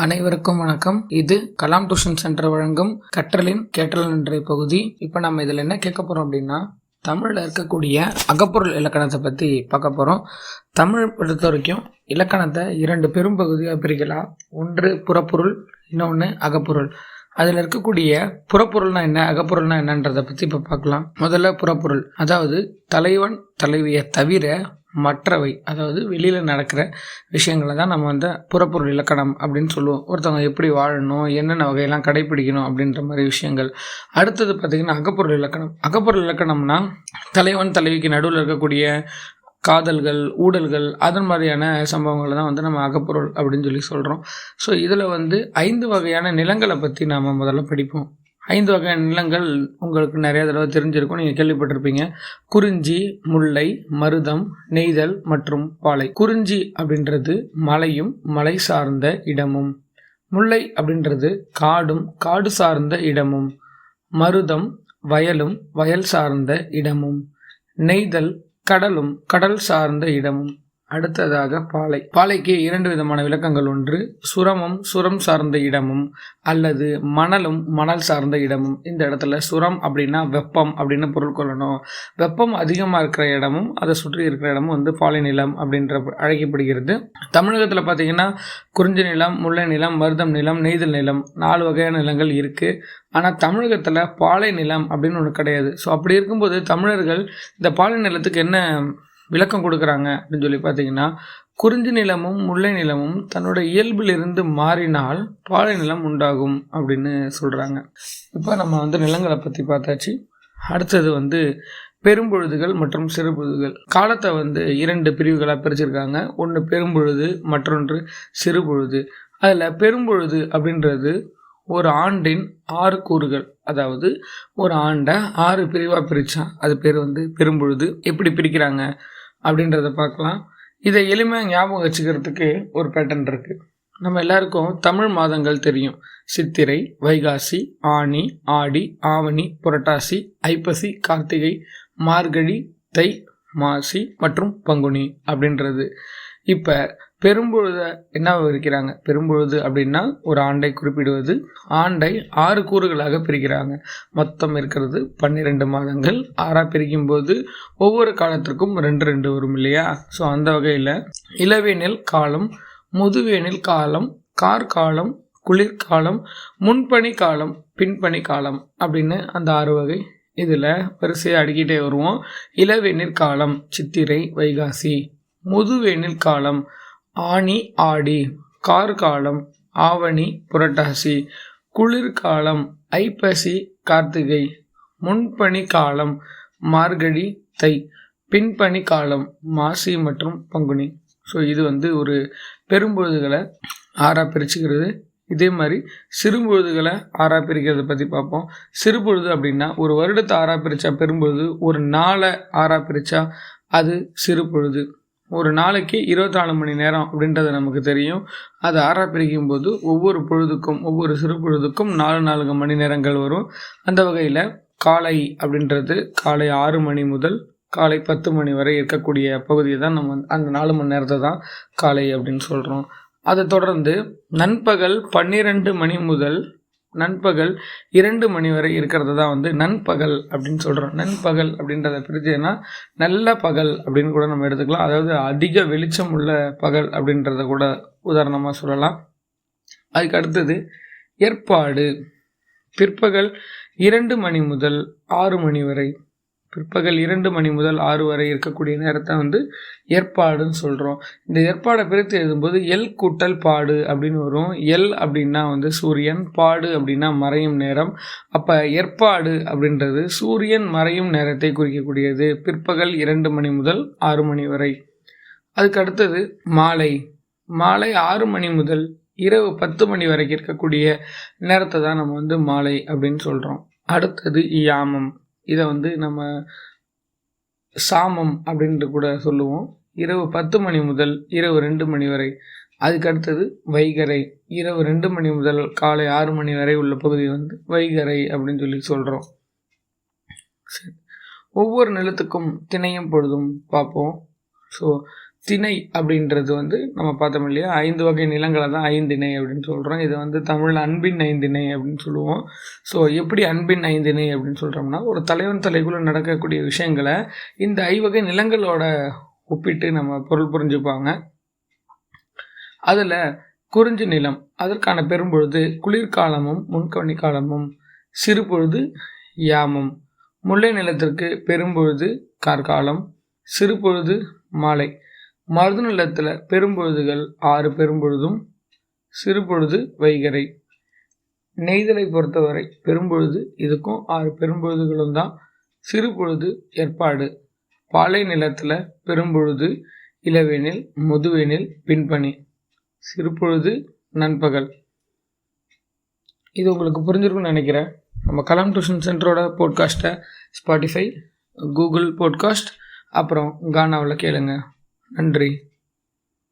அனைவருக்கும் வணக்கம். இது கலாம் டியூஷன் சென்டர் வழங்கும் கற்றலின் கேட்டல் என்ற பகுதி. இப்போ நம்ம இதில் என்ன கேட்க போகிறோம் அப்படின்னா, தமிழில் இருக்கக்கூடிய அகப்பொருள் இலக்கணத்தை பற்றி பார்க்க போகிறோம். தமிழ் பொறுத்த வரைக்கும் இலக்கணத்தை 2 பெரும் பகுதியாக பிரிக்கலாம். ஒன்று புறப்பொருள், இன்னொன்று அகப்பொருள். அதில் இருக்கக்கூடிய புறப்பொருள்னா என்ன, அகப்பொருள்னா என்னன்றதை பற்றி இப்போ பார்க்கலாம். முதல்ல புறப்பொருள், அதாவது தலைவன் தலைவியை தவிர மற்றவை, அதாவது வெளியில் நடக்கிற விஷயங்களை தான் நம்ம புறப்பொருள் இலக்கணம் அப்படின்னு சொல்லுவோம். ஒருத்தவங்க எப்படி வாழணும், என்னென்ன வகையெல்லாம் கடைப்பிடிக்கணும் அப்படின்ற மாதிரி விஷயங்கள். அடுத்தது பார்த்திங்கன்னா அகப்பொருள் இலக்கணம். அகப்பொருள் இலக்கணம்னா தலைவன் தலைவிக்கு நடுவில் இருக்கக்கூடிய காதல்கள், ஊடல்கள், அதன் மாதிரியான சம்பவங்களை தான் நம்ம அகப்பொருள் அப்படின்னு சொல்லி சொல்கிறோம். ஸோ இதில் 5 வகையான நிலங்களை பற்றி நாம் முதல்ல படிப்போம். 5 வகையான நிலங்கள் உங்களுக்கு நிறைய தடவை தெரிஞ்சிருக்கும், நீங்கள் கேள்விப்பட்டிருப்பீங்க. குறிஞ்சி, முல்லை, மருதம், நெய்தல் மற்றும் பாலை. குறிஞ்சி அப்படின்றது மலையும் மலை சார்ந்த இடமும். முல்லை அப்படின்றது காடும் காடு சார்ந்த இடமும். மருதம் வயலும் வயல் சார்ந்த இடமும். நெய்தல் கடலும் கடல் சார்ந்த இடமும். அடுத்ததாக பாலை. பாலைக்கு 2 விதமான விளக்கங்கள். ஒன்று சுரமும் சுரம் சார்ந்த இடமும், அல்லது மணலும் மணல் சார்ந்த இடமும். இந்த இடத்துல சுரம் அப்படின்னா வெப்பம் அப்படின்னு பொருள் கொள்ளணும். வெப்பம் அதிகமாக இருக்கிற இடமும் அதை சுற்றி இருக்கிற இடமும் பாலை நிலம் அப்படின்ற அழைக்கப்படுகிறது. தமிழகத்தில் பார்த்திங்கன்னா குறிஞ்சி நிலம், முல்லை நிலம், மருதம் நிலம், நெய்தல் நிலம், 4 வகையான நிலங்கள் இருக்குது. ஆனால் தமிழகத்தில் பாலை நிலம் அப்படின்னு ஒன்று கிடையாது. ஸோ அப்படி இருக்கும்போது தமிழர்கள் இந்த பாலை நிலத்துக்கு என்ன விளக்கம் கொடுக்குறாங்க அப்படின்னு சொல்லி பார்த்தீங்கன்னா, குறிஞ்சி நிலமும் முல்லை நிலமும் தன்னோட இயல்பிலிருந்து மாறினால் பாலை நிலம் உண்டாகும் அப்படின்னு சொல்கிறாங்க. இப்போ நம்ம நிலங்களை பற்றி பார்த்தாச்சு. அடுத்தது பெரும்பொழுதுகள் மற்றும் சிறுபொழுதுகள். காலத்தை 2 பிரிவுகளாக பிரிச்சிருக்காங்க. ஒன்று பெரும்பொழுது, மற்றொன்று சிறுபொழுது. அதில் பெரும்பொழுது அப்படின்றது ஒரு ஆண்டின் 6 கூறுகள், அதாவது ஒரு ஆண்டை 6 பிரிவாக பிரித்தா அது பேர் பெரும்பொழுது. எப்படி பிரிக்கிறாங்க அப்படின்றத பார்க்கலாம். இதை எளிமையாக ஞாபகம் வச்சுக்கிறதுக்கு ஒரு பேட்டர்ன் இருக்குது. நம்ம எல்லாருக்கும் தமிழ் மாதங்கள் தெரியும். சித்திரை, வைகாசி, ஆனி, ஆடி, ஆவணி, புரட்டாசி, ஐப்பசி, கார்த்திகை, மார்கழி, தை, மாசி மற்றும் பங்குனி அப்படின்றது. இப்போ பெரும்பொழுதை என்ன விவரிக்கிறாங்க? பெரும்பொழுது அப்படின்னா ஒரு ஆண்டை குறிப்பிடுவது. ஆண்டை 6 கூறுகளாக பிரிக்கிறாங்க. மொத்தம் இருக்கிறது 12 மாதங்கள். 6ஆக பிரிக்கும்போது ஒவ்வொரு காலத்திற்கும் 2 வரும் இல்லையா? ஸோ அந்த வகையில் இளவேனில் காலம், முதுவேனில் காலம், கார்காலம், குளிர்காலம், முன்பனி காலம், பின்பனி காலம் அப்படின்னு அந்த 6 வகை இதில் வரிசையாக அடிக்கிட்டே வருவோம். இளவேனில் காலம் சித்திரை, வைகாசி. முதுவேனில் காலம் ஆனி, ஆடி. கார்காலம் ஆவணி, புரட்டாசி. குளிர்காலம் ஐப்பசி, கார்த்திகை. முன்பனி காலம் மார்கழி, தை. பின்பனி காலம் மாசி மற்றும் பங்குனி. ஸோ இது ஒரு பெரும்பொழுதுகளை 6ஆக பிரிச்சுக்கிறது. இதே மாதிரி சிறுபொழுதுகளை 6ஆக பிரிக்கிறத பற்றி பார்ப்போம். சிறுபொழுது அப்படின்னா ஒரு வருடத்தை 6ஆக பிரித்தா பெரும்பொழுது, ஒரு நாளை 6ஆக பிரித்தா அது சிறுபொழுது. ஒரு நாளைக்கு 24 மணி நேரம் அப்படின்றது நமக்கு தெரியும். அது 6ஆக பிரிக்கும்போது ஒவ்வொரு பொழுதுக்கும், ஒவ்வொரு சிறு பொழுதுக்கும் 4 மணி நேரங்கள் வரும். அந்த வகையில் காலை அப்படின்றது காலை 6 மணி முதல் காலை 10 மணி வரை இருக்கக்கூடிய பகுதியை தான் நம்ம அந்த 4 மணி நேரத்தை தான் காலை அப்படின்னு சொல்கிறோம். அதை தொடர்ந்து நண்பகல் 12 மணி முதல் நண்பகல் 2 மணி வரை இருக்கிறது தான் நண்பகல் அப்படின்னு சொல்கிறோம். நண்பகல் அப்படின்றத பிரிச்சேன்னா நல்ல பகல் அப்படின்னு கூட நம்ம எடுத்துக்கலாம். அதாவது அதிக வெளிச்சம் உள்ள பகல் அப்படின்றத கூட உதாரணமாக சொல்லலாம். அதுக்கு அடுத்தது ஏற்பாடு. பிற்பகல் 2 மணி முதல் 6 மணி வரை, பிற்பகல் 2 மணி முதல் 6 வரை இருக்கக்கூடிய நேரத்தை ஏற்பாடுன்னு சொல்கிறோம். இந்த ஏற்பாடை பிரித்து எழுதும்போது எல் கூட்டல் பாடு அப்படின்னு வரும். எல் அப்படின்னா சூரியன், பாடு அப்படின்னா மறையும் நேரம். அப்போ ஏற்பாடு அப்படின்றது சூரியன் மறையும் நேரத்தை குறிக்கக்கூடியது. பிற்பகல் 2 மணி முதல் 6 மணி வரை. அதுக்கு அடுத்தது மாலை. மாலை 6 மணி முதல் இரவு 10 மணி வரைக்கும் இருக்கக்கூடிய நேரத்தை தான் நம்ம மாலை அப்படின்னு சொல்கிறோம். அடுத்தது யாமம். இதை நம்ம சாமம் அப்படின்ட்டு கூட சொல்லுவோம். இரவு 10 மணி முதல் இரவு 2 மணி வரை. அதுக்கு அடுத்தது வைகறை. இரவு 2 மணி முதல் காலை 6 மணி வரை உள்ள பகுதி வைகறை அப்படின்னு சொல்லி சொல்கிறோம். சரி, ஒவ்வொரு நிலத்துக்கும் திணையும் பொழுதும் பார்ப்போம். ஸோ திணை அப்படின்றது வந்து நம்ம பார்த்தோம் இல்லையா, 5 வகை நிலங்களை தான் ஐந்திணை அப்படின்னு சொல்கிறோம். இதை வந்து தமிழில் அன்பின் ஐந்திணை அப்படின்னு சொல்லுவோம். ஸோ எப்படி அன்பின் ஐந்திணை அப்படின்னு சொல்கிறோம்னா, ஒரு தலைவன் தலைக்குள்ளே நடக்கக்கூடிய விஷயங்களை இந்த 5 வகை நிலங்களோட ஒப்பிட்டு நம்ம பொருள் புரிஞ்சுப்பாங்க. அதில் குறிஞ்சி நிலம் அதற்கான பெரும்பொழுது குளிர்காலமும் முன்கவனி காலமும், சிறுபொழுது யாமம். முல்லை நிலத்திற்கு பெரும்பொழுது கார்காலம், சிறுபொழுது மாலை. மருது நிலத்தில் பெரும்பொழுதுகள் 6 பெரும்பொழுதும், சிறுபொழுது வைகறை. நெய்தலை பொறுத்தவரை பெரும்பொழுது இதுக்கும் 6 பெரும்பொழுதுகளும் தான், சிறுபொழுது ஏற்பாடு. பாலை நிலத்தில் பெரும்பொழுது இளவேனில், முதுவேனில், பின்பனி. சிறுபொழுது நண்பகல். இது உங்களுக்கு புரிஞ்சிருக்குன்னு நினைக்கிறேன். நம்ம கலாம் டியூஷன் சென்டரோட போட்காஸ்ட்டை ஸ்பாட்டிஃபை, கூகுள் பாட்காஸ்ட், அப்புறம் கானாவில் கேளுங்க. நன்றி.